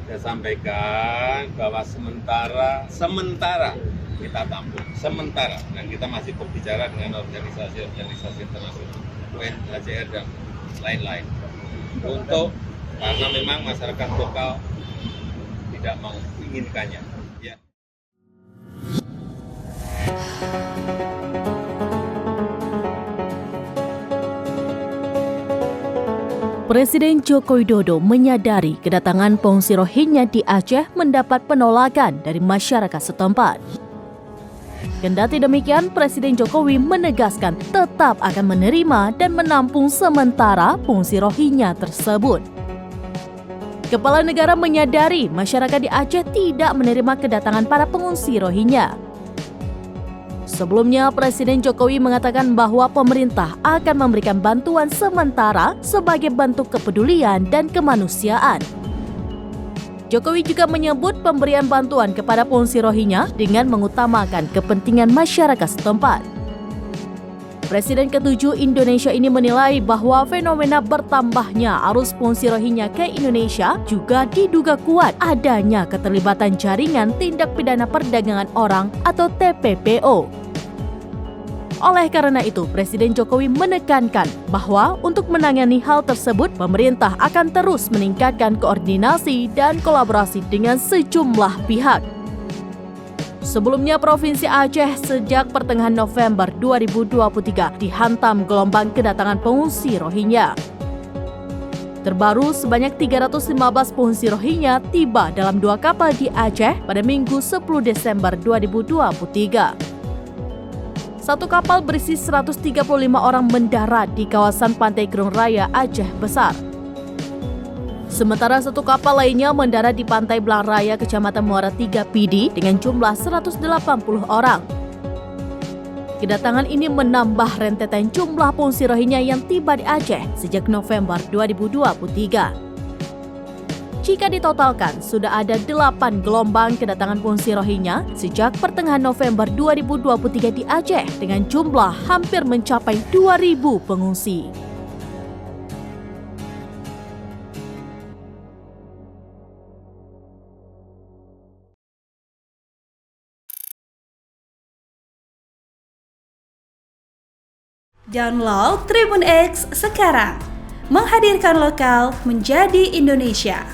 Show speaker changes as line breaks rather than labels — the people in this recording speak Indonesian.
Saya sampaikan bahwa sementara kita tampung, sementara, dan kita masih berbicara dengan organisasi-organisasi internasional, UNHCR dan lain-lain, karena memang masyarakat lokal tidak menginginkannya. Ya.
Presiden Joko Widodo menyadari kedatangan pengungsi Rohingya di Aceh mendapat penolakan dari masyarakat setempat. Kendati demikian, Presiden Jokowi menegaskan tetap akan menerima dan menampung sementara pengungsi Rohingya tersebut. Kepala negara menyadari masyarakat di Aceh tidak menerima kedatangan para pengungsi Rohingya. Sebelumnya, Presiden Jokowi mengatakan bahwa pemerintah akan memberikan bantuan sementara sebagai bentuk kepedulian dan kemanusiaan. Jokowi juga menyebut pemberian bantuan kepada pengungsi Rohingya dengan mengutamakan kepentingan masyarakat setempat. Presiden ke-7 Indonesia ini menilai bahwa fenomena bertambahnya arus pengungsi Rohingya ke Indonesia juga diduga kuat adanya keterlibatan jaringan tindak pidana perdagangan orang atau TPPO. Oleh karena itu, Presiden Jokowi menekankan bahwa untuk menangani hal tersebut, pemerintah akan terus meningkatkan koordinasi dan kolaborasi dengan sejumlah pihak. Sebelumnya, Provinsi Aceh sejak pertengahan November 2023 dihantam gelombang kedatangan pengungsi Rohingya. Terbaru, sebanyak 315 pengungsi Rohingya tiba dalam 2 kapal di Aceh pada Minggu 10 Desember 2023. Satu kapal berisi 135 orang mendarat di kawasan Pantai Kerung Raya, Aceh Besar. Sementara satu kapal lainnya mendarat di Pantai Belang Raya, Kecamatan Muara 3 Pidi dengan jumlah 180 orang. Kedatangan ini menambah rentetan jumlah pengungsi Rohingya yang tiba di Aceh sejak November 2023. Jika ditotalkan, sudah ada 8 gelombang kedatangan pengungsi Rohingya sejak pertengahan November 2023 di Aceh dengan jumlah hampir mencapai 2.000 pengungsi.
Download Tribun X sekarang, menghadirkan lokal menjadi Indonesia.